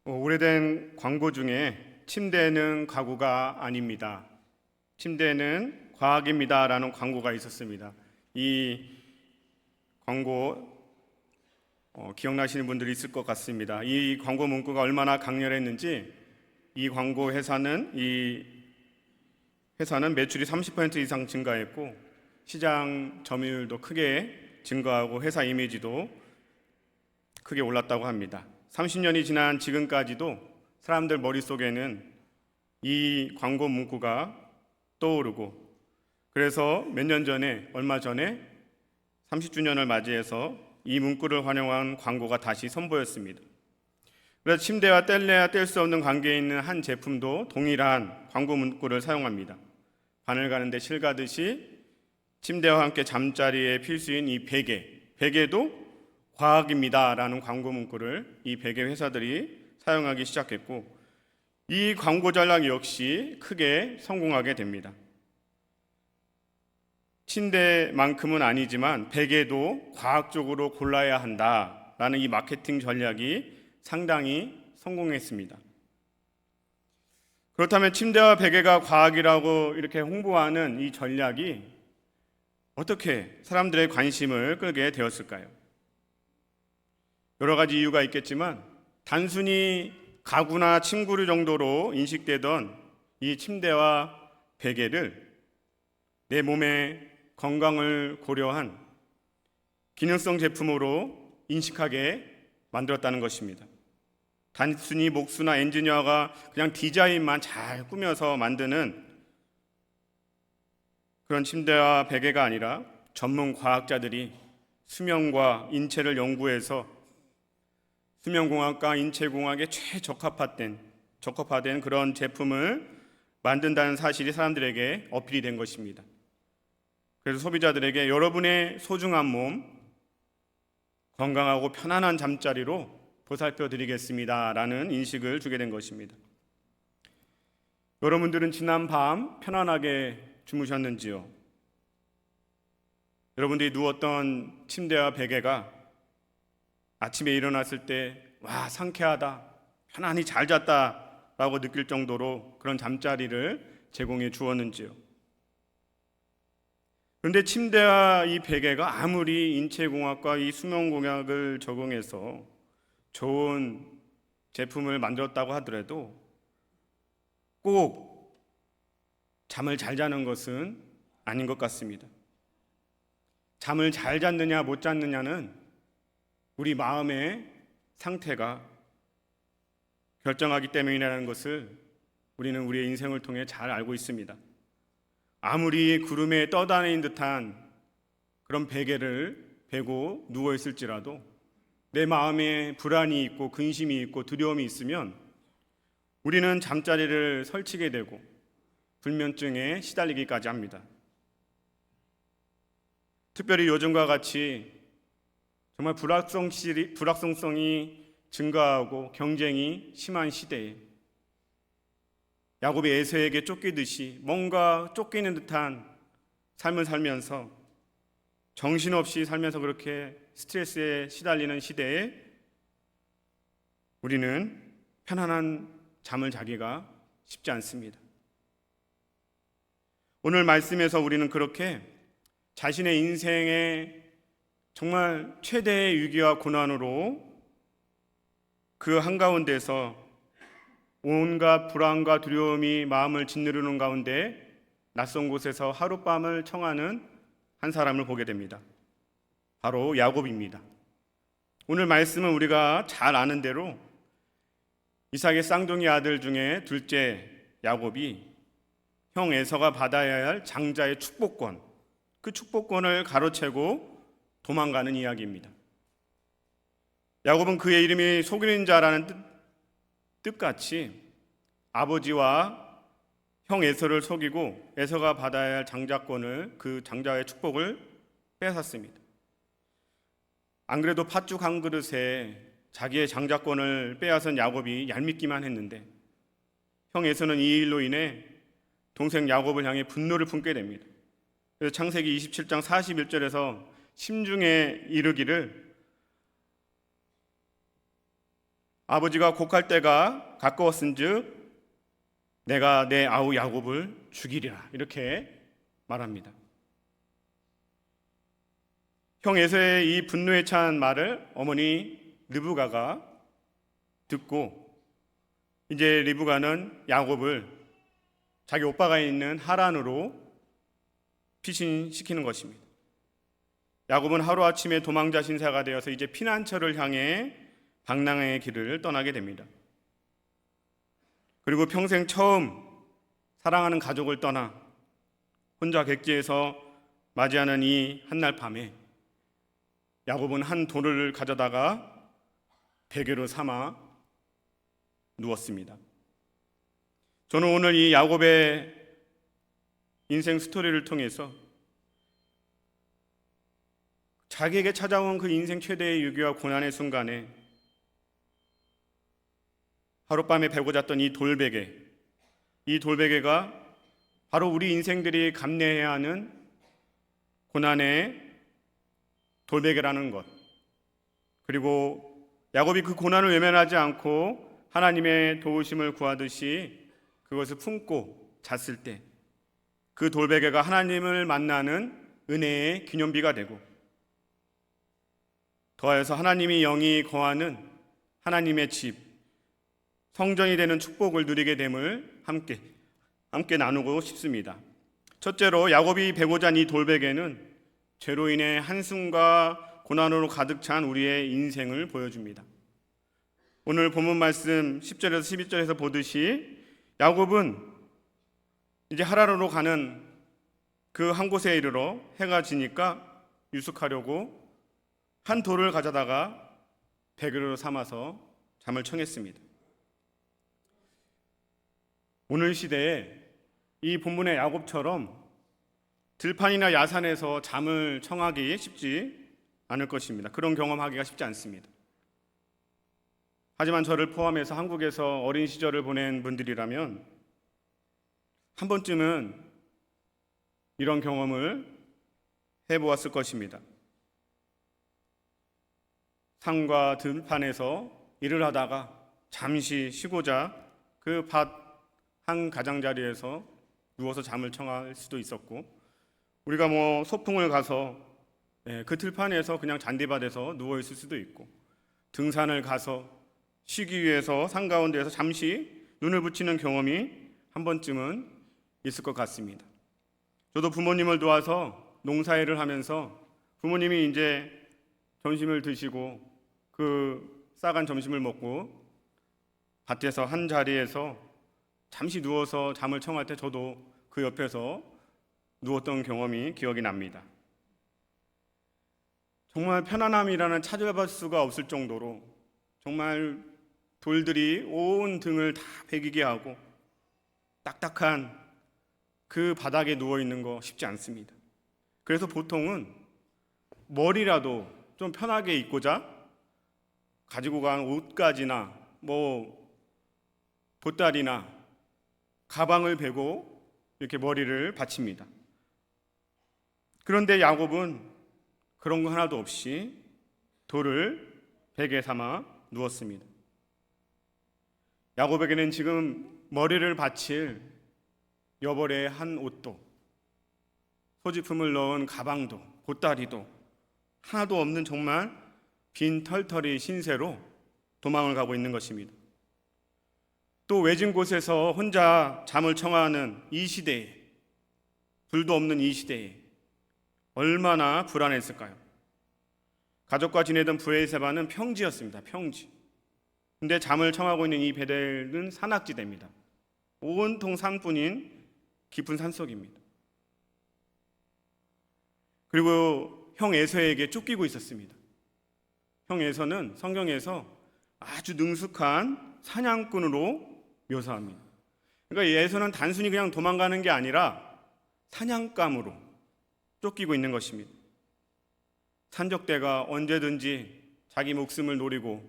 오래된 광고 중에 침대는 가구가 아닙니다. 침대는 과학입니다. 라는 광고가 있었습니다. 이 광고 기억나시는 분들이 있을 것 같습니다. 이 광고 문구가 얼마나 강렬했는지 이 광고 회사는 매출이 30% 이상 증가했고 시장 점유율도 크게 증가하고 회사 이미지도 크게 올랐다고 합니다. 30년이 지난 지금까지도 사람들 머릿속에는 이 광고 문구가 떠오르고, 그래서 얼마 전에 30주년을 맞이해서 이 문구를 활용한 광고가 다시 선보였습니다. 그래서 침대와 뗄래야 뗄 수 없는 관계에 있는 한 제품도 동일한 광고 문구를 사용합니다. 바늘 가는데 실 가듯이 침대와 함께 잠자리에 필수인 이 베개도 과학입니다 라는 광고 문구를 이 베개 회사들이 사용하기 시작했고, 이 광고 전략 역시 크게 성공하게 됩니다. 침대만큼은 아니지만 베개도 과학적으로 골라야 한다라는 이 마케팅 전략이 상당히 성공했습니다. 그렇다면 침대와 베개가 과학이라고 이렇게 홍보하는 이 전략이 어떻게 사람들의 관심을 끌게 되었을까요? 여러 가지 이유가 있겠지만 단순히 가구나 침구류 정도로 인식되던 이 침대와 베개를 내 몸의 건강을 고려한 기능성 제품으로 인식하게 만들었다는 것입니다. 단순히 목수나 엔지니어가 그냥 디자인만 잘 꾸며서 만드는 그런 침대와 베개가 아니라 전문 과학자들이 수면과 인체를 연구해서 수면공학과 인체공학에 적합화된 그런 제품을 만든다는 사실이 사람들에게 어필이 된 것입니다. 그래서 소비자들에게 여러분의 소중한 몸, 건강하고 편안한 잠자리로 보살펴 드리겠습니다 라는 인식을 주게 된 것입니다. 여러분들은 지난 밤 편안하게 주무셨는지요? 여러분들이 누웠던 침대와 베개가 아침에 일어났을 때 와, 상쾌하다, 편안히 잘 잤다 라고 느낄 정도로 그런 잠자리를 제공해 주었는지요? 그런데 침대와 이 베개가 아무리 인체공학과 이 수면공학을 적용해서 좋은 제품을 만들었다고 하더라도 꼭 잠을 잘 자는 것은 아닌 것 같습니다. 잠을 잘 잤느냐 못 잤느냐는 우리 마음의 상태가 결정하기 때문이라는 것을 우리는 우리의 인생을 통해 잘 알고 있습니다. 아무리 구름에 떠다니는 듯한 그런 베개를 베고 누워 있을지라도 내 마음에 불안이 있고 근심이 있고 두려움이 있으면 우리는 잠자리를 설치게 되고 불면증에 시달리기까지 합니다. 특별히 요즘과 같이 정말 불확성성이 증가하고 경쟁이 심한 시대에 야곱이 에서에게 쫓기듯이 뭔가 쫓기는 듯한 삶을 살면서 정신없이 살면서 그렇게 스트레스에 시달리는 시대에 우리는 편안한 잠을 자기가 쉽지 않습니다. 오늘 말씀에서 우리는 그렇게 자신의 인생의 정말 최대의 위기와 고난으로 그 한가운데서 온갖 불안과 두려움이 마음을 짓누르는 가운데 낯선 곳에서 하룻밤을 청하는 한 사람을 보게 됩니다. 바로 야곱입니다. 오늘 말씀은 우리가 잘 아는 대로 이삭의 쌍둥이 아들 중에 둘째 야곱이 형 에서가 받아야 할 장자의 축복권, 그 축복권을 가로채고 도망가는 이야기입니다. 야곱은 그의 이름이 속이는 자라는 뜻같이 아버지와 형 에서를 속이고 에서가 받아야 할 장자권을, 그 장자의 축복을 뺏었습니다. 안 그래도 팥죽 한 그릇에 자기의 장자권을 빼앗은 야곱이 얄밉기만 했는데 형 에서는 이 일로 인해 동생 야곱을 향해 분노를 품게 됩니다. 그래서 창세기 27장 41절에서 심중에 이르기를 아버지가 곡할 때가 가까웠은즉 내가 내 아우 야곱을 죽이리라, 이렇게 말합니다. 형 에서의 이 분노에 찬 말을 어머니 르브가가 듣고 이제 리브가는 야곱을 자기 오빠가 있는 하란으로 피신시키는 것입니다. 야곱은 하루아침에 도망자 신사가 되어서 이제 피난처를 향해 방랑의 길을 떠나게 됩니다. 그리고 평생 처음 사랑하는 가족을 떠나 혼자 객지에서 맞이하는 이 한날 밤에 야곱은 한 돌을 가져다가 베개로 삼아 누웠습니다. 저는 오늘 이 야곱의 인생 스토리를 통해서 자기에게 찾아온 그 인생 최대의 위기와 고난의 순간에 하룻밤에 베고 잤던 이 돌베개가 바로 우리 인생들이 감내해야 하는 고난의 돌베개라는 것, 그리고 야곱이 그 고난을 외면하지 않고 하나님의 도우심을 구하듯이 그것을 품고 잤을 때 그 돌베개가 하나님을 만나는 은혜의 기념비가 되고, 더하여서 하나님이 영이 거하는 하나님의 집, 성전이 되는 축복을 누리게 됨을 함께 나누고 싶습니다. 첫째로 야곱이 베고 잔 이 돌베개는 죄로 인해 한숨과 고난으로 가득 찬 우리의 인생을 보여줍니다. 오늘 본문 말씀 10절에서 12절에서 보듯이 야곱은 이제 하란으로 가는 그 한 곳에 이르러 해가 지니까 유숙하려고 한 돌을 가져다가 베개로 삼아서 잠을 청했습니다. 오늘 시대에 이 본문의 야곱처럼 들판이나 야산에서 잠을 청하기 쉽지 않을 것입니다. 그런 경험하기가 쉽지 않습니다. 하지만 저를 포함해서 한국에서 어린 시절을 보낸 분들이라면 한 번쯤은 이런 경험을 해보았을 것입니다. 산과 들판에서 일을 하다가 잠시 쉬고자 그 밭 한 가장자리에서 누워서 잠을 청할 수도 있었고, 우리가 소풍을 가서 그 들판에서 그냥 잔디밭에서 누워 있을 수도 있고, 등산을 가서 쉬기 위해서 산 가운데에서 잠시 눈을 붙이는 경험이 한 번쯤은 있을 것 같습니다. 저도 부모님을 도와서 농사일을 하면서 부모님이 이제 점심을 드시고 그 싸간 점심을 먹고 밭에서 한 자리에서 잠시 누워서 잠을 청할 때 저도 그 옆에서 누웠던 경험이 기억이 납니다. 정말 편안함이라는 찾아볼 수가 없을 정도로 정말 돌들이 온 등을 다 베기게 하고 딱딱한 그 바닥에 누워있는 거 쉽지 않습니다. 그래서 보통은 머리라도 좀 편하게 입고자 가지고 간 옷가지나 보따리나 가방을 베고 이렇게 머리를 받칩니다. 그런데 야곱은 그런 거 하나도 없이 돌을 베개 삼아 누웠습니다. 야곱에게는 지금 머리를 받칠 여벌의 한 옷도, 소지품을 넣은 가방도, 보따리도 하나도 없는 정말 빈 털털이 신세로 도망을 가고 있는 것입니다. 또 외진 곳에서 혼자 잠을 청하는 이 시대에, 불도 없는 이 시대에 얼마나 불안했을까요? 가족과 지내던 브에세바는 평지였습니다. 평지. 근데 잠을 청하고 있는 이 베델은 산악지대입니다. 온통 산뿐인 깊은 산속입니다. 그리고 형 에서에게 쫓기고 있었습니다. 형 에서는 성경에서 아주 능숙한 사냥꾼으로 묘사합니다. 그러니까 에서는 단순히 그냥 도망가는 게 아니라 사냥감으로 쫓기고 있는 것입니다. 산적대가 언제든지 자기 목숨을 노리고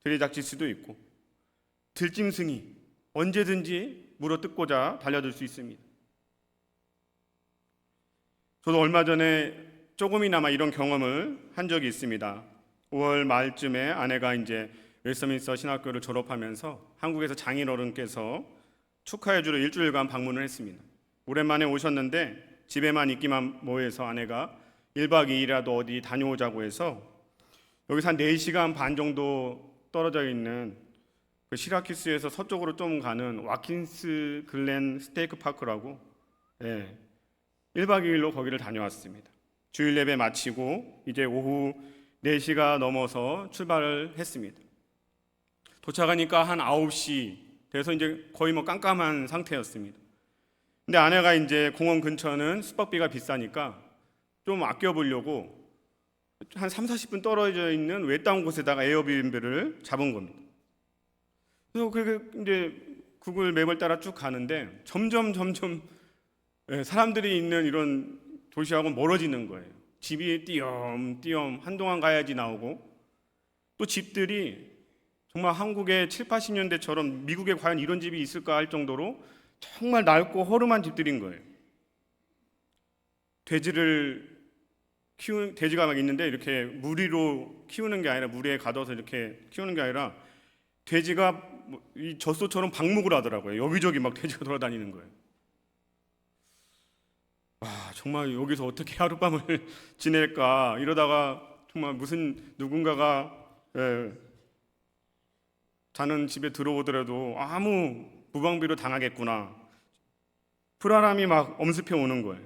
들이닥칠 수도 있고, 들짐승이 언제든지 물어뜯고자 달려들 수 있습니다. 저도 얼마 전에 조금이나마 이런 경험을 한 적이 있습니다. 5월 말쯤에 아내가 이제 웨스트민스터 신학교를 졸업하면서 한국에서 장인어른께서 축하해주러 일주일간 방문을 했습니다. 오랜만에 오셨는데 집에만 있기만 뭐해서 아내가 1박 2일이라도 어디 다녀오자고 해서 여기서 한 4시간 반 정도 떨어져 있는 그 시라큐스에서 서쪽으로 좀 가는 와킨스 글렌 스테이크 파크라고 1박 2일로 거기를 다녀왔습니다. 주일 예배 마치고 이제 오후 4시가 넘어서 출발을 했습니다. 도착하니까 한 9시 돼서 이제 거의 뭐 깜깜한 상태였습니다. 근데 아내가 이제 공원 근처는 숙박비가 비싸니까 좀 아껴보려고 한 30-40분 떨어져 있는 외딴 곳에다가 에어비앤비를 잡은 겁니다. 그래서 그게 이제 구글 맵을 따라 쭉 가는데 점점 사람들이 있는 이런 도시하고 멀어지는 거예요. 집이 띄엄띄엄 한동안 가야지 나오고, 또 집들이 정말 한국의 70-80년대처럼 미국에 과연 이런 집이 있을까 할 정도로 정말 낡고 허름한 집들인 거예요. 돼지가 막 있는데 이렇게 무리로 키우는 게 아니라, 무리에 가둬서 이렇게 키우는 게 아니라 돼지가 이 젖소처럼 방목을 하더라고요. 여기저기 막 돼지가 돌아다니는 거예요. 정말 여기서 어떻게 하룻밤을 지낼까 이러다가 정말 무슨 누군가가 자는 집에 들어오더라도 아무 무방비로 당하겠구나, 불안함이 막 엄습해 오는 거예요.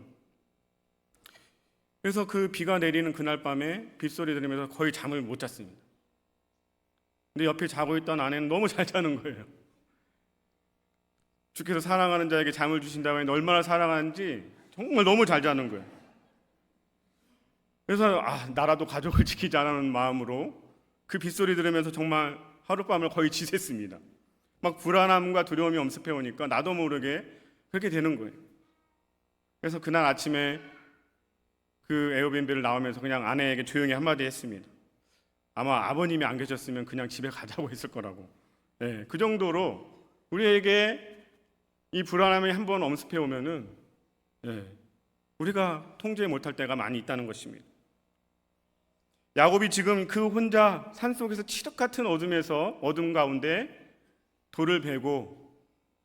그래서 그 비가 내리는 그날 밤에 빗소리 들으면서 거의 잠을 못 잤습니다. 근데 옆에 자고 있던 아내는 너무 잘 자는 거예요. 주께서 사랑하는 자에게 잠을 주신다고 했는데 얼마나 사랑하는지 정말 너무 잘 자는 거예요. 그래서 나라도 가족을 지키자라는 마음으로 그 빗소리 들으면서 정말 하룻밤을 거의 지샜습니다. 막 불안함과 두려움이 엄습해 오니까 나도 모르게 그렇게 되는 거예요. 그래서 그날 아침에 그 에어비앤비를 나오면서 그냥 아내에게 조용히 한마디 했습니다. 아마 아버님이 안 계셨으면 그냥 집에 가자고 했을 거라고. 그 정도로 우리에게 이 불안함이 한번 엄습해 오면은 우리가 통제 못할 때가 많이 있다는 것입니다. 야곱이 지금 그 혼자 산속에서 칠흑 같은 어둠 가운데 돌을 베고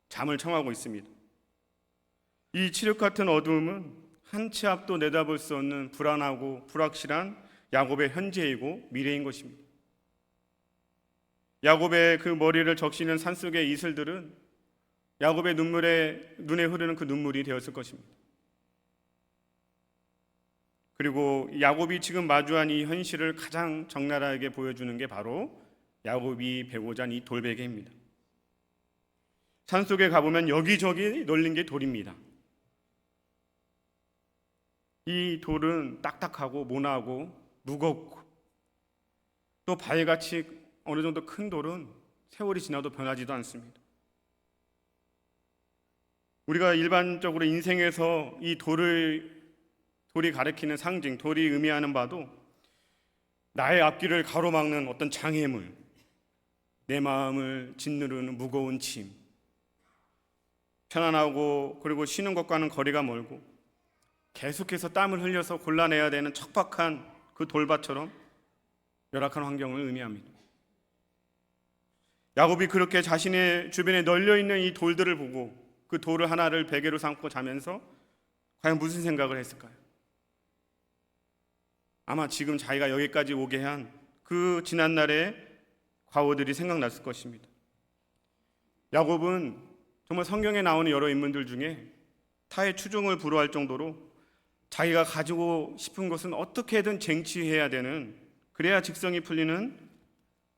잠을 청하고 있습니다. 이 칠흑 같은 어둠은 한 치 앞도 내다볼 수 없는 불안하고 불확실한 야곱의 현재이고 미래인 것입니다. 야곱의 그 머리를 적시는 산속의 이슬들은 야곱의 눈에 흐르는 그 눈물이 되었을 것입니다. 그리고 야곱이 지금 마주한 이 현실을 가장 적나라하게 보여주는 게 바로 야곱이 베고자 한 이 돌베개입니다. 산속에 가보면 여기저기 널린 게 돌입니다. 이 돌은 딱딱하고 모나고 무겁고, 또 바위같이 어느 정도 큰 돌은 세월이 지나도 변하지도 않습니다. 우리가 일반적으로 인생에서 이 돌이 가리키는 상징, 돌이 의미하는 바도 나의 앞길을 가로막는 어떤 장애물, 내 마음을 짓누르는 무거운 짐, 편안하고 그리고 쉬는 것과는 거리가 멀고 계속해서 땀을 흘려서 골라내야 되는 척박한 그 돌밭처럼 열악한 환경을 의미합니다. 야곱이 그렇게 자신의 주변에 널려있는 이 돌들을 보고 그 돌을 하나를 베개로 삼고 자면서 과연 무슨 생각을 했을까요? 아마 지금 자기가 여기까지 오게 한 그 지난날의 과오들이 생각났을 것입니다. 야곱은 정말 성경에 나오는 여러 인물들 중에 타의 추종을 불허할 정도로 자기가 가지고 싶은 것은 어떻게든 쟁취해야 되는, 그래야 직성이 풀리는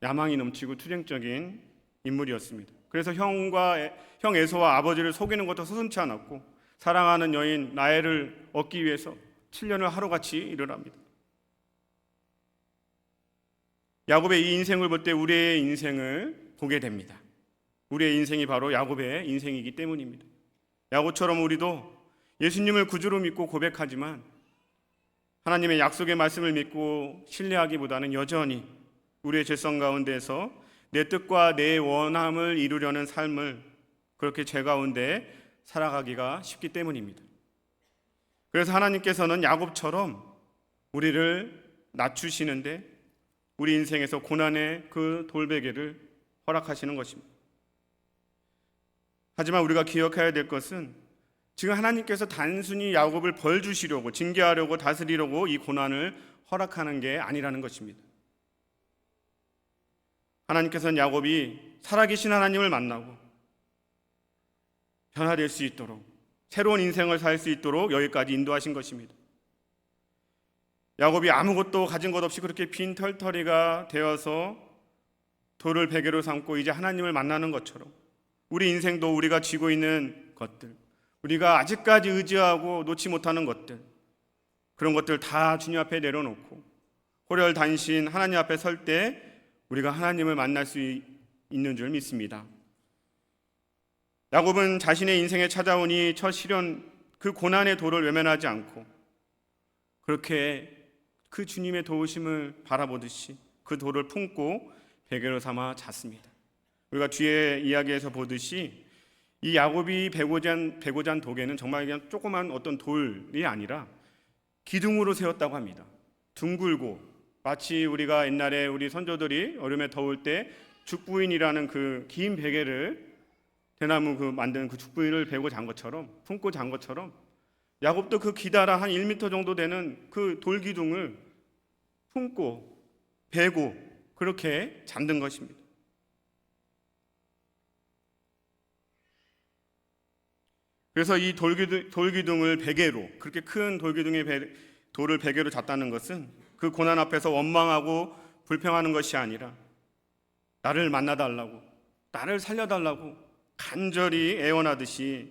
야망이 넘치고 투쟁적인 인물이었습니다. 그래서 형 에서와 아버지를 속이는 것도 서슴지 않았고 사랑하는 여인 라헬을 얻기 위해서 7년을 하루같이 일을 합니다. 야곱의 이 인생을 볼 때 우리의 인생을 보게 됩니다. 우리의 인생이 바로 야곱의 인생이기 때문입니다. 야곱처럼 우리도 예수님을 구주로 믿고 고백하지만 하나님의 약속의 말씀을 믿고 신뢰하기보다는 여전히 우리의 죄성 가운데서 내 뜻과 내 원함을 이루려는 삶을 그렇게 죄 가운데 살아가기가 쉽기 때문입니다. 그래서 하나님께서는 야곱처럼 우리를 낮추시는데 우리 인생에서 고난의 그 돌베개를 허락하시는 것입니다. 하지만 우리가 기억해야 될 것은 지금 하나님께서 단순히 야곱을 벌 주시려고, 징계하려고, 다스리려고 이 고난을 허락하는 게 아니라는 것입니다. 하나님께서는 야곱이 살아계신 하나님을 만나고 변화될 수 있도록, 새로운 인생을 살 수 있도록 여기까지 인도하신 것입니다. 야곱이 아무것도 가진 것 없이 그렇게 빈 털터리가 되어서 돌을 베개로 삼고 이제 하나님을 만나는 것처럼 우리 인생도 우리가 쥐고 있는 것들, 우리가 아직까지 의지하고 놓지 못하는 것들, 그런 것들 다 주님 앞에 내려놓고 호련단신 하나님 앞에 설 때 우리가 하나님을 만날 수 있는 줄 믿습니다. 야곱은 자신의 인생에 찾아온 이 첫 시련, 그 고난의 돌을 외면하지 않고 그렇게 그 주님의 도우심을 바라보듯이 그 돌을 품고 베개로 삼아 잤습니다. 우리가 뒤에 이야기에서 보듯이 이 야곱이 베고 잔 도개는 정말 그냥 조그만 어떤 돌이 아니라 기둥으로 세웠다고 합니다. 둥글고, 마치 우리가 옛날에 우리 선조들이 여름에 더울 때 죽부인이라는 그 긴 베개를 대나무 만드는 그 죽부인을 베고 잔 것처럼, 품고 잔 것처럼 야곱도 그 기다란 한 1m 정도 되는 그 돌기둥을 품고 베고 그렇게 잠든 것입니다. 그래서 이 돌기둥을 베개로, 그렇게 큰 돌기둥의 돌을 베개로 잤다는 것은 그 고난 앞에서 원망하고 불평하는 것이 아니라 나를 만나달라고, 나를 살려달라고 간절히 애원하듯이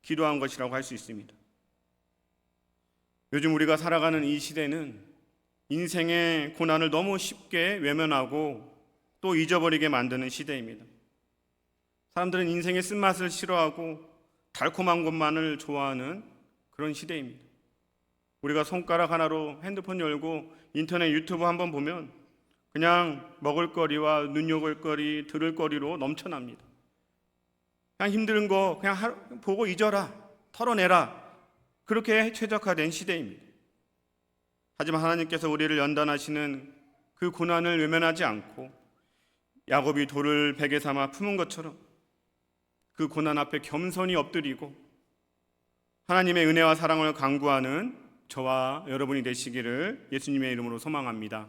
기도한 것이라고 할 수 있습니다. 요즘 우리가 살아가는 이 시대는 인생의 고난을 너무 쉽게 외면하고 또 잊어버리게 만드는 시대입니다. 사람들은 인생의 쓴맛을 싫어하고 달콤한 것만을 좋아하는 그런 시대입니다. 우리가 손가락 하나로 핸드폰 열고 인터넷 유튜브 한번 보면 그냥 먹을거리와 눈여볼거리, 들을거리로 넘쳐납니다. 그냥 힘든 거 그냥 보고 잊어라, 털어내라, 그렇게 최적화된 시대입니다. 하지만 하나님께서 우리를 연단하시는 그 고난을 외면하지 않고 야곱이 돌을 베개 삼아 품은 것처럼 그 고난 앞에 겸손히 엎드리고 하나님의 은혜와 사랑을 간구하는 저와 여러분이 되시기를 예수님의 이름으로 소망합니다.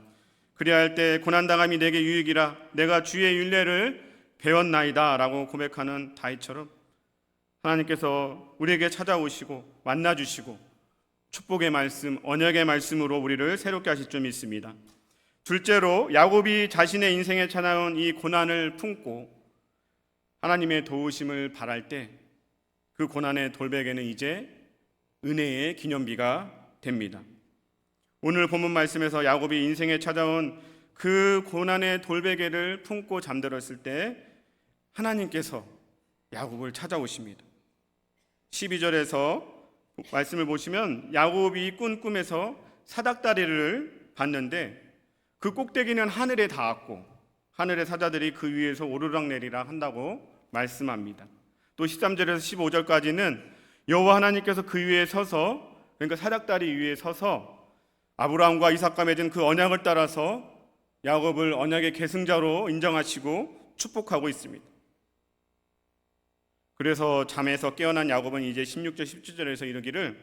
그래야 할 때 고난당함이 내게 유익이라 내가 주의 율례를 배웠나이다 라고 고백하는 다윗처럼 하나님께서 우리에게 찾아오시고 만나주시고 축복의 말씀, 언약의 말씀으로 우리를 새롭게 하실 줄 믿습니다. 둘째로 야곱이 자신의 인생에 찾아온 이 고난을 품고 하나님의 도우심을 바랄 때 그 고난의 돌베개는 이제 은혜의 기념비가 됩니다. 오늘 본문 말씀에서 야곱이 인생에 찾아온 그 고난의 돌베개를 품고 잠들었을 때 하나님께서 야곱을 찾아오십니다. 12절에서 말씀을 보시면 야곱이 꾼 꿈에서 사닥다리를 봤는데 그 꼭대기는 하늘에 닿았고 하늘의 사자들이 그 위에서 오르락내리락 한다고 말씀합니다. 또 13절에서 15절까지는 여호와 하나님께서 그 위에 서서, 그러니까 사닥다리 위에 서서 아브라함과 이삭과 맺은 그 언약을 따라서 야곱을 언약의 계승자로 인정하시고 축복하고 있습니다. 그래서 잠에서 깨어난 야곱은 이제 16절 17절에서 이르기를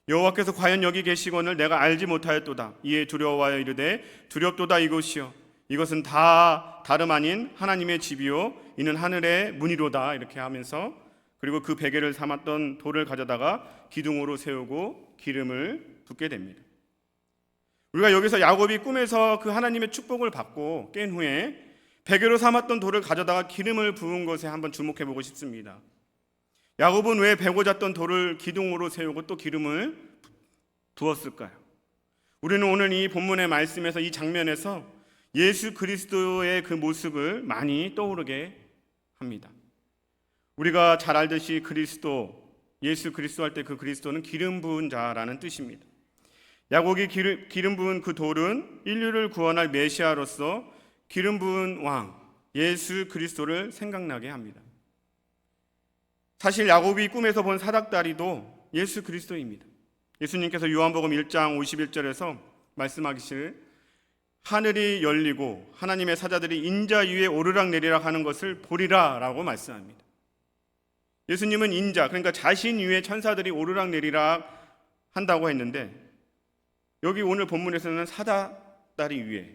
여호와께서 과연 여기 계시거늘 내가 알지 못하였도다. 이에 두려워하여 이르되 두렵도다 이곳이여 이것은 다 다름 아닌 하나님의 집이요 이는 하늘의 문이로다. 이렇게 하면서 그리고 그 베개를 삼았던 돌을 가져다가 기둥으로 세우고 기름을 붓게 됩니다. 우리가 여기서 야곱이 꿈에서 그 하나님의 축복을 받고 깬 후에 베개로 삼았던 돌을 가져다가 기름을 부은 것에 한번 주목해 보고 싶습니다. 야곱은 왜 베고 잤던 돌을 기둥으로 세우고 또 기름을 부었을까요? 우리는 오늘 이 본문의 말씀에서 이 장면에서 예수 그리스도의 그 모습을 많이 떠오르게 합니다. 우리가 잘 알듯이 예수 그리스도 할 때 그 그리스도는 기름 부은 자라는 뜻입니다. 야곱이 기름 부은 그 돌은 인류를 구원할 메시아로서 기름 부은 왕 예수 그리스도를 생각나게 합니다. 사실 야곱이 꿈에서 본 사닥다리도 예수 그리스도입니다. 예수님께서 요한복음 1장 51절에서 말씀하시길 하늘이 열리고 하나님의 사자들이 인자 위에 오르락내리락 하는 것을 보리라 라고 말씀합니다. 예수님은 인자, 그러니까 자신 위에 천사들이 오르락내리락 한다고 했는데, 여기 오늘 본문에서는 사닥다리 위에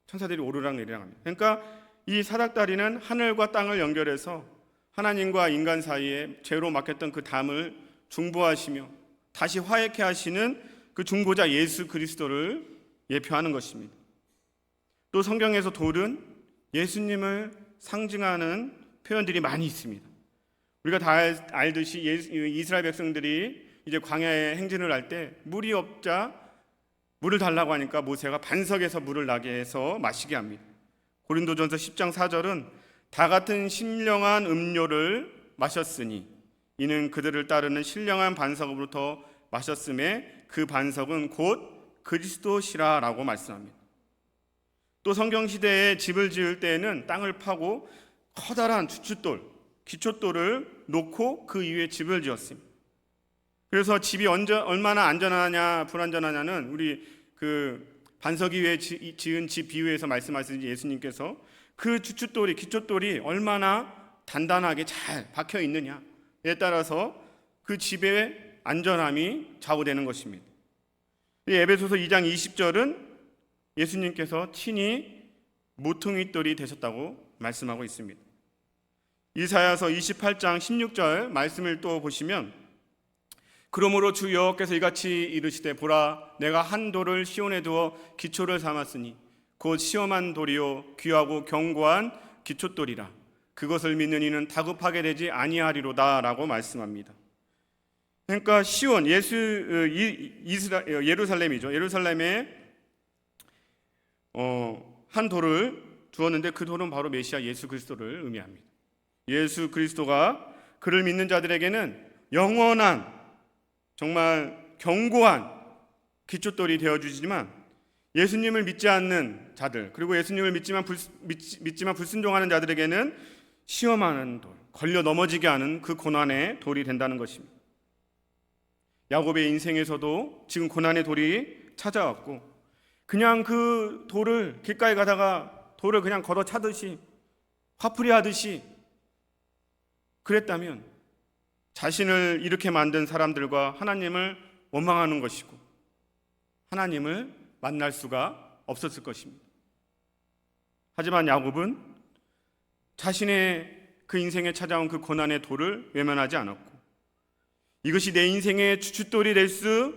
천사들이 오르락내리락 합니다. 그러니까 이 사닥다리는 하늘과 땅을 연결해서 하나님과 인간 사이에 죄로 막혔던 그 담을 중보하시며 다시 화해케 하시는 그 중보자 예수 그리스도를 예표하는 것입니다. 또 성경에서 돌은 예수님을 상징하는 표현들이 많이 있습니다. 우리가 다 알듯이 이스라엘 백성들이 이제 광야에 행진을 할 때 물이 없자 물을 달라고 하니까 모세가 반석에서 물을 나게 해서 마시게 합니다. 고린도전서 10장 4절은 다 같은 신령한 음료를 마셨으니 이는 그들을 따르는 신령한 반석으로부터 마셨음에 그 반석은 곧 그리스도시라 라고 말씀합니다. 또 성경시대에 집을 지을 때에는 땅을 파고 커다란 주춧돌, 기초돌을 놓고 그 위에 집을 지었습니다. 그래서 집이 얼마나 안전하냐 불안전하냐는 우리 그 반석 위에 지은 집 비유에서 말씀하신 예수님께서 그 주춧돌이, 기초돌이 얼마나 단단하게 잘 박혀 있느냐에 따라서 그 집의 안전함이 좌우되는 것입니다. 에베소서 2장 20절은 예수님께서 친히 모퉁이돌이 되셨다고 말씀하고 있습니다. 이사야서 28장 16절 말씀을 또 보시면, 그러므로 주 여호와께서 이같이 이르시되 보라 내가 한 돌을 시온에 두어 기초를 삼았으니 곧 시험한 돌이요 귀하고 견고한 기초돌이라 그것을 믿는 이는 다급하게 되지 아니하리로다 라고 말씀합니다. 그러니까 시온, 예루살렘이죠. 예루살렘에 한 돌을 두었는데 그 돌은 바로 메시아 예수 그리스도를 의미합니다. 예수 그리스도가 그를 믿는 자들에게는 영원한 정말 견고한 기초돌이 되어주시지만, 예수님을 믿지 않는 자들, 그리고 예수님을 믿지만 불순종하는 자들에게는 시험하는 돌, 걸려 넘어지게 하는 그 고난의 돌이 된다는 것입니다. 야곱의 인생에서도 지금 고난의 돌이 찾아왔고, 그냥 그 돌을 길가에 가다가 돌을 그냥 걷어차듯이 화풀이 하듯이 그랬다면 자신을 이렇게 만든 사람들과 하나님을 원망하는 것이고 하나님을 만날 수가 없었을 것입니다. 하지만 야곱은 자신의 그 인생에 찾아온 그 고난의 돌을 외면하지 않았고, 이것이 내 인생의 주춧돌이 될 수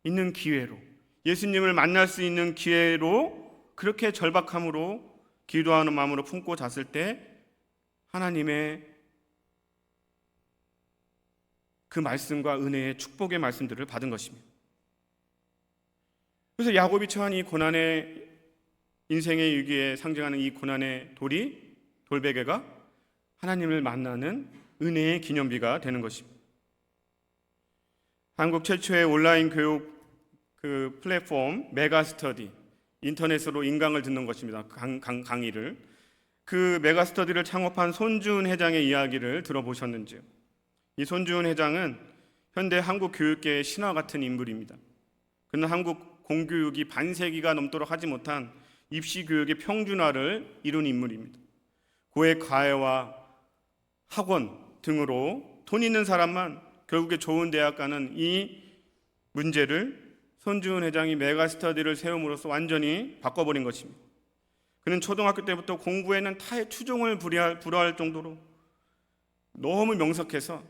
있는 기회로, 예수님을 만날 수 있는 기회로 그렇게 절박함으로 기도하는 마음으로 품고 잤을 때 하나님의 그 말씀과 은혜의 축복의 말씀들을 받은 것입니다. 그래서 야곱이 처한 이 고난의 인생의 위기에 상징하는 이 고난의 돌베개가 하나님을 만나는 은혜의 기념비가 되는 것입니다. 한국 최초의 온라인 교육 그 플랫폼 메가스터디, 인터넷으로 인강을 듣는 것입니다. 강의를. 그 메가스터디를 창업한 손주은 회장의 이야기를 들어보셨는지요? 이 손주은 회장은 현대 한국 교육계의 신화 같은 인물입니다. 그는 한국 공교육이 반세기가 넘도록 하지 못한 입시 교육의 평준화를 이룬 인물입니다. 고액 과외와 학원 등으로 돈 있는 사람만 결국에 좋은 대학 가는 이 문제를 손주은 회장이 메가스터디를 세움으로써 완전히 바꿔버린 것입니다. 그는 초등학교 때부터 공부에는 타의 추종을 불허할 정도로 너무 명석해서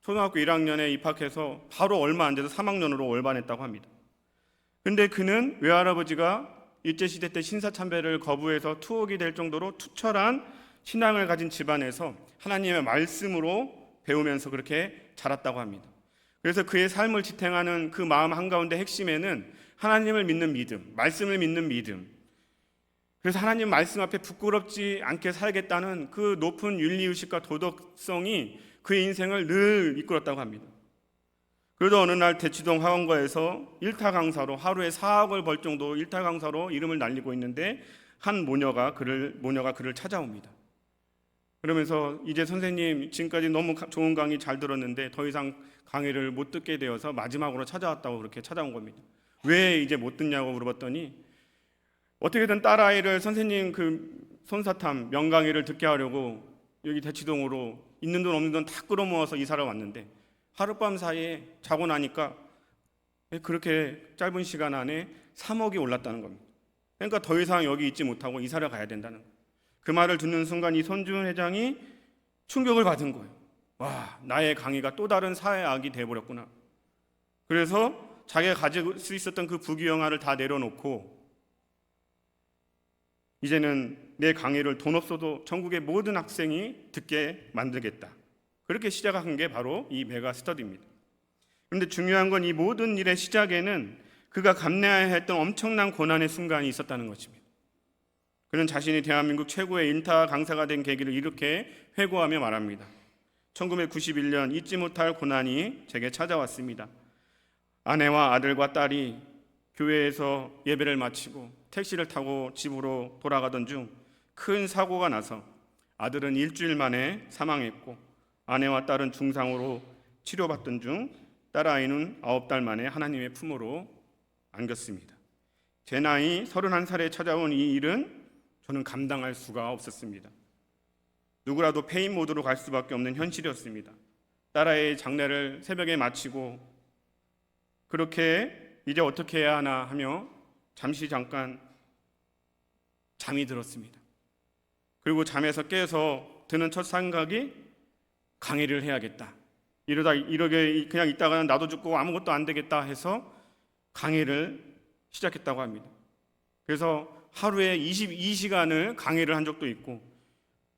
초등학교 1학년에 입학해서 바로 얼마 안 돼서 3학년으로 올반했다고 합니다. 그런데 그는 외할아버지가 일제시대 때 신사참배를 거부해서 투옥이 될 정도로 투철한 신앙을 가진 집안에서 하나님의 말씀으로 배우면서 그렇게 자랐다고 합니다. 그래서 그의 삶을 지탱하는 그 마음 한가운데 핵심에는 하나님을 믿는 믿음, 말씀을 믿는 믿음, 그래서 하나님 말씀 앞에 부끄럽지 않게 살겠다는 그 높은 윤리의식과 도덕성이 그의 인생을 늘 이끌었다고 합니다. 그래도 어느 날 대치동 학원가에서 일타 강사로 하루에 4억을 벌 정도 일타 강사로 이름을 날리고 있는데 한 모녀가 그를 찾아옵니다. 그러면서 이제 선생님 지금까지 너무 좋은 강의 잘 들었는데 더 이상 강의를 못 듣게 되어서 마지막으로 찾아왔다고 그렇게 찾아온 겁니다. 왜 이제 못 듣냐고 물어봤더니 어떻게든 딸아이를 선생님 그 손사탐 명강의를 듣게 하려고 여기 대치동으로 있는 돈 없는 돈 다 끌어모아서 이사를 왔는데 하룻밤 사이에 자고 나니까 그렇게 짧은 시간 안에 3억이 올랐다는 겁니다. 그러니까 더 이상 여기 있지 못하고 이사를 가야 된다는 거예요. 그 말을 듣는 순간 이 손준 회장이 충격을 받은 거예요. 와, 나의 강의가 또 다른 사회악이 돼버렸구나. 그래서 자기가 가질 수 있었던 그 부귀영화를 다 내려놓고 이제는 내 강의를 돈 없어도 전국의 모든 학생이 듣게 만들겠다. 그렇게 시작한 게 바로 이 메가 스터디입니다. 그런데 중요한 건 이 모든 일의 시작에는 그가 감내해야 했던 엄청난 고난의 순간이 있었다는 것입니다. 그는 자신이 대한민국 최고의 인타 강사가 된 계기를 이렇게 회고하며 말합니다. 1991년 잊지 못할 고난이 제게 찾아왔습니다. 아내와 아들과 딸이 교회에서 예배를 마치고 택시를 타고 집으로 돌아가던 중 큰 사고가 나서 아들은 일주일 만에 사망했고 아내와 딸은 중상으로 치료받던 중 딸아이는 9달 만에 하나님의 품으로 안겼습니다. 제 나이 31살에 찾아온 이 일은 저는 감당할 수가 없었습니다. 누구라도 폐인 모드로 갈 수밖에 없는 현실이었습니다. 딸아이의 장례를 새벽에 마치고 그렇게 이제 어떻게 해야 하나 하며 잠깐 잠이 들었습니다. 그리고 잠에서 깨서 드는 첫 생각이 강의를 해야겠다. 이러게 그냥 있다가는 나도 죽고 아무것도 안 되겠다 해서 강의를 시작했다고 합니다. 그래서 하루에 22시간을 강의를 한 적도 있고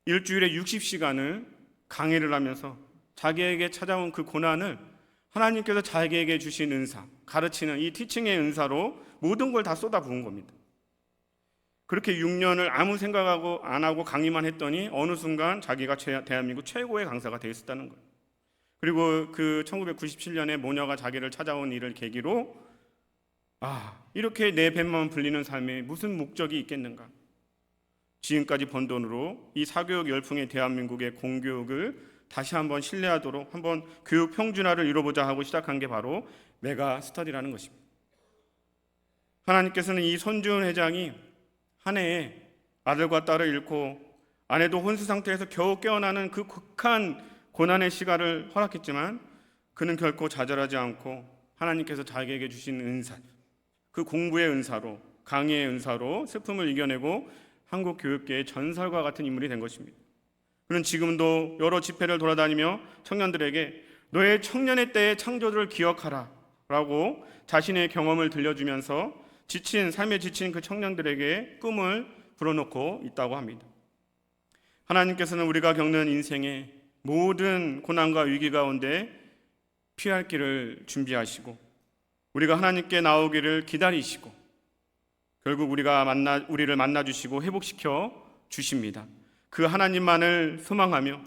일주일에 60시간을 강의를 하면서 자기에게 찾아온 그 고난을 하나님께서 자기에게 주신 은사, 가르치는 이 티칭의 은사로 모든 걸 다 쏟아부은 겁니다. 그렇게 6년을 아무 생각하고 안 하고 강의만 했더니 어느 순간 자기가 대한민국 최고의 강사가 되어 있었다는 거예요. 그리고 그 1997년에 모녀가 자기를 찾아온 일을 계기로 이렇게 내 뱃만 불리는 삶에 무슨 목적이 있겠는가. 지금까지 번 돈으로 이 사교육 열풍의 대한민국의 공교육을 다시 한번 신뢰하도록 한번 교육 평준화를 이뤄보자 하고 시작한 게 바로 메가 스터디라는 것입니다. 하나님께서는 이 손준 회장이 한 해에 아들과 딸을 잃고 아내도 혼수 상태에서 겨우 깨어나는 그 극한 고난의 시간을 허락했지만 그는 결코 좌절하지 않고 하나님께서 자기에게 주신 은사, 그 공부의 은사로, 강의의 은사로 슬픔을 이겨내고 한국 교육계의 전설과 같은 인물이 된 것입니다. 그는 지금도 여러 집회를 돌아다니며 청년들에게 너의 청년의 때의 창조들을 기억하라 라고 자신의 경험을 들려주면서 삶에 지친 그 청년들에게 꿈을 불어넣고 있다고 합니다. 하나님께서는 우리가 겪는 인생의 모든 고난과 위기 가운데 피할 길을 준비하시고 우리가 하나님께 나오기를 기다리시고 결국 우리를 만나주시고 회복시켜 주십니다. 그 하나님만을 소망하며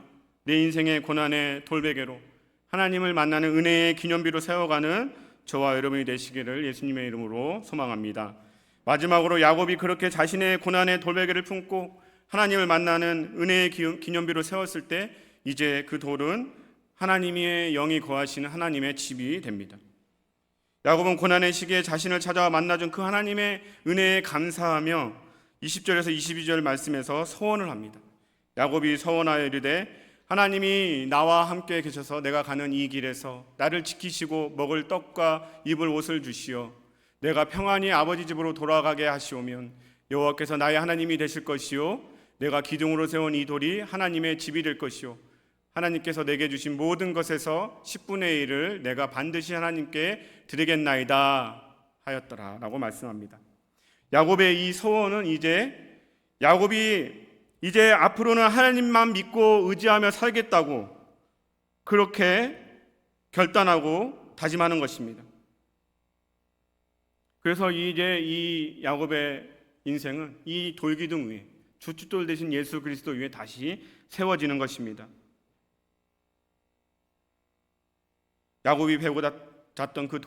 내 인생의 고난의 돌베개로 하나님을 만나는 은혜의 기념비로 세워가는 저와 여러분이 되시기를 예수님의 이름으로 소망합니다. 마지막으로 야곱이 그렇게 자신의 고난의 돌베개를 품고 하나님을 만나는 은혜의 기념비로 세웠을 때 이제 그 돌은 하나님의 영이 거하시는 하나님의 집이 됩니다. 야곱은 고난의 시기에 자신을 찾아와 만나준 그 하나님의 은혜에 감사하며 20절에서 22절 말씀에서 서원을 합니다. 야곱이 서원하여 이르되 하나님이 나와 함께 계셔서 내가 가는 이 길에서 나를 지키시고 먹을 떡과 입을 옷을 주시어 내가 평안히 아버지 집으로 돌아가게 하시오면 여호와께서 나의 하나님이 되실 것이요 내가 기둥으로 세운 이 돌이 하나님의 집이 될 것이요 하나님께서 내게 주신 모든 것에서 10분의 1을 내가 반드시 하나님께 드리겠나이다 하였더라 라고 말씀합니다. 야곱의 이 서원은 야곱이 이제 앞으로는 하나님만 믿고 의지하며 살겠다고 그렇게 결단하고 다짐하는 것입니다. 그래서 이제 이 야곱의 인생은 이 돌기둥 위에 주춧돌 대신 예수 그리스도 위에 다시 세워지는 것입니다. 야곱이 베고 잤던 그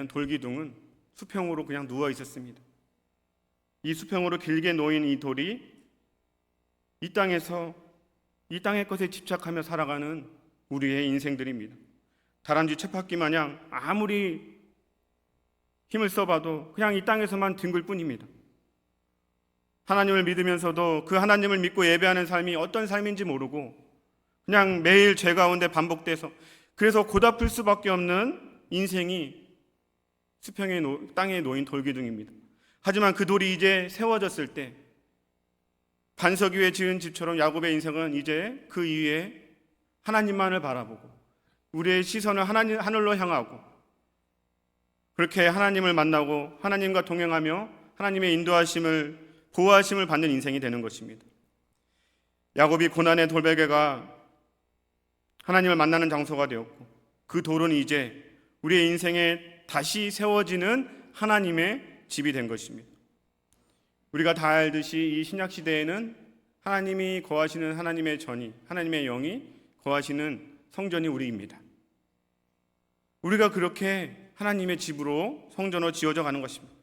돌기둥은 수평으로 그냥 누워 있었습니다. 이 수평으로 길게 놓인 이 돌이 이 땅의 것에 집착하며 살아가는 우리의 인생들입니다. 다람쥐 쳇바퀴 마냥 아무리 힘을 써봐도 그냥 이 땅에서만 뒹굴 뿐입니다. 하나님을 믿으면서도 그 하나님을 믿고 예배하는 삶이 어떤 삶인지 모르고 그냥 매일 죄 가운데 반복돼서 그래서 고달플 수밖에 없는 인생이 수평의 땅에 놓인 돌기둥입니다. 하지만 그 돌이 이제 세워졌을 때 반석 위에 지은 집처럼 야곱의 인생은 이제 그 위에 하나님만을 바라보고 우리의 시선을 하늘로 향하고 그렇게 하나님을 만나고 하나님과 동행하며 하나님의 인도하심을 보호하심을 받는 인생이 되는 것입니다. 야곱이 고난의 돌베개가 하나님을 만나는 장소가 되었고 그 돌은 이제 우리의 인생에 다시 세워지는 하나님의 집이 된 것입니다. 우리가 다 알듯이 이 신약 시대에는 하나님이 거하시는 하나님의 전이 하나님의 영이 거하시는 성전이 우리입니다. 우리가 그렇게 하나님의 집으로 성전으로 지어져 가는 것입니다.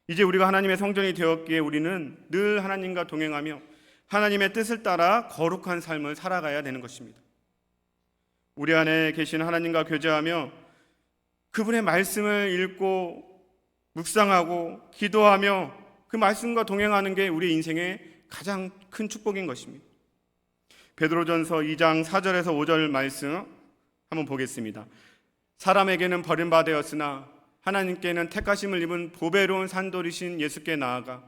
이제 우리가 하나님의 성전이 되었기에 우리는 늘 하나님과 동행하며 하나님의 뜻을 따라 거룩한 삶을 살아가야 되는 것입니다. 우리 안에 계신 하나님과 교제하며 그분의 말씀을 읽고 묵상하고 기도하며 그 말씀과 동행하는 게 우리 인생의 가장 큰 축복인 것입니다. 베드로전서 2장 4절에서 5절 말씀 한번 보겠습니다. 사람에게는 버림받았으나 하나님께는 택하심을 입은 보배로운 산돌이신 예수께 나아가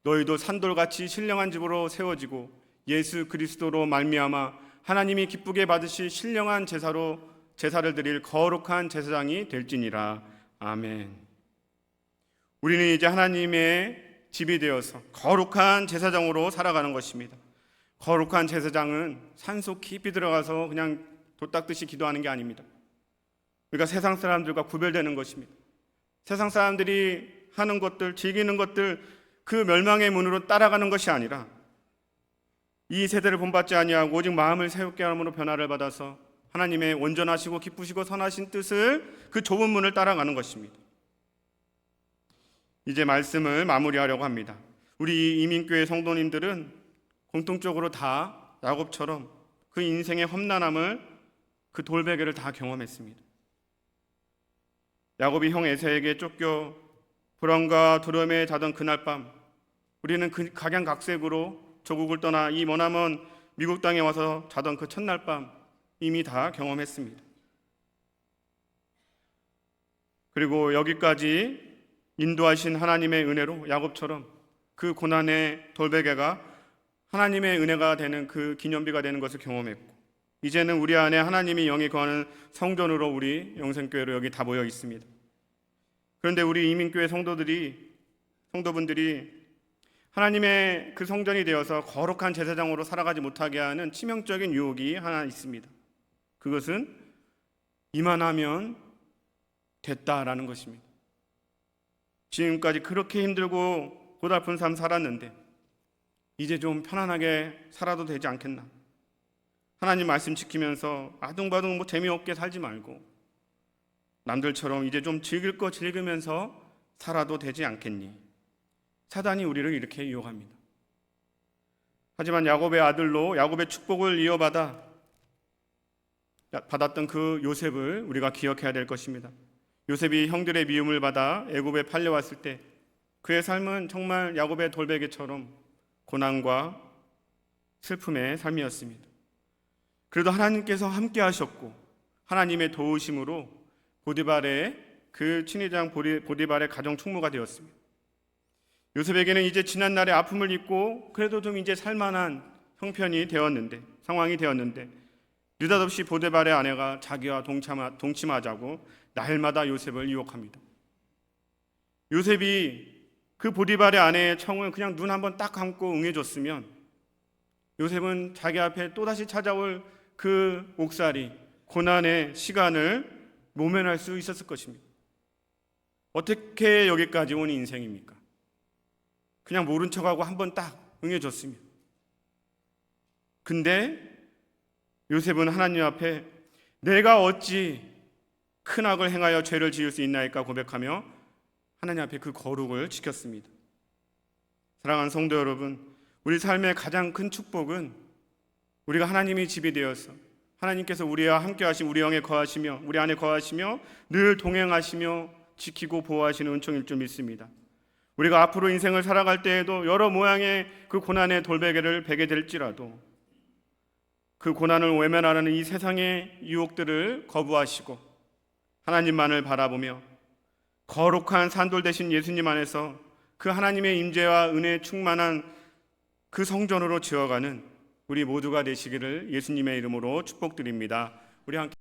너희도 산돌같이 신령한 집으로 세워지고 예수 그리스도로 말미암아 하나님이 기쁘게 받으실 신령한 제사를 드릴 거룩한 제사장이 될지니라. 아멘. 우리는 이제 하나님의 집이 되어서 거룩한 제사장으로 살아가는 것입니다. 거룩한 제사장은 산속 깊이 들어가서 그냥 돛 닦듯이 기도하는 게 아닙니다. 우리가 세상 사람들과 구별되는 것입니다. 세상 사람들이 하는 것들, 즐기는 것들, 그 멸망의 문으로 따라가는 것이 아니라 이 세대를 본받지 아니하고 오직 마음을 새롭게 함으로 변화를 받아서 하나님의 온전하시고 기쁘시고 선하신 뜻을 그 좁은 문을 따라가는 것입니다. 이제 말씀을 마무리하려고 합니다. 우리 이민교회 성도님들은 공통적으로 다 야곱처럼 그 인생의 험난함을 그 돌베개를 다 경험했습니다. 야곱이 형 에서에게 쫓겨 불안과 두려움에 자던 그날 밤 우리는 그 각양각색으로 조국을 떠나 이 머나먼 미국 땅에 와서 자던 그 첫날 밤 이미 다 경험했습니다. 그리고 여기까지 인도하신 하나님의 은혜로 야곱처럼 그 고난의 돌베개가 하나님의 은혜가 되는 그 기념비가 되는 것을 경험했고 이제는 우리 안에 하나님이 영이 거하는 성전으로 우리 영생교회로 여기 다 모여 있습니다. 그런데 우리 이민교회 성도분들이 하나님의 그 성전이 되어서 거룩한 제사장으로 살아가지 못하게 하는 치명적인 유혹이 하나 있습니다. 그것은 이만하면 됐다라는 것입니다. 지금까지 그렇게 힘들고 고달픈 삶 살았는데 이제 좀 편안하게 살아도 되지 않겠나? 하나님 말씀 지키면서 아둥바둥 재미없게 살지 말고 남들처럼 이제 좀 즐길 거 즐기면서 살아도 되지 않겠니? 사단이 우리를 이렇게 유혹합니다. 하지만 야곱의 아들로 야곱의 축복을 받았던 그 요셉을 우리가 기억해야 될 것입니다. 요셉이 형들의 미움을 받아 애굽에 팔려왔을 때 그의 삶은 정말 야곱의 돌베개처럼 고난과 슬픔의 삶이었습니다. 그래도 하나님께서 함께 하셨고 하나님의 도우심으로 보디발의 그 친위장 보디발의 가정 총무가 되었습니다. 요셉에게는 이제 지난날의 아픔을 잊고 그래도 좀 이제 살만한 상황이 되었는데 느닷없이 보디발의 아내가 자기와 동침하자고 날마다 요셉을 유혹합니다. 요셉이 그 보디발의 아내의 청을 그냥 눈 한번 딱 감고 응해줬으면 요셉은 자기 앞에 또다시 찾아올 그 옥살이 고난의 시간을 모면할 수 있었을 것입니다. 어떻게 여기까지 온 인생입니까? 그냥 모른 척하고 한번 딱 응해줬으면. 근데 요셉은 하나님 앞에 내가 어찌 큰 악을 행하여 죄를 지을 수 있나이까 고백하며 하나님 앞에 그 거룩을 지켰습니다. 사랑하는 성도 여러분, 우리 삶의 가장 큰 축복은 우리가 하나님의 집이 되어서 하나님께서 우리와 함께 하시며 우리 영에 거하시며 우리 안에 거하시며 늘 동행하시며 지키고 보호하시는 은총일 줄 믿습니다. 우리가 앞으로 인생을 살아갈 때에도 여러 모양의 그 고난의 돌베개를 베게 될지라도 그 고난을 외면하라는 이 세상의 유혹들을 거부하시고 하나님만을 바라보며 거룩한 산돌 되신 예수님 안에서 그 하나님의 임재와 은혜에 충만한 그 성전으로 지어가는 우리 모두가 되시기를 예수님의 이름으로 축복드립니다. 우리 함께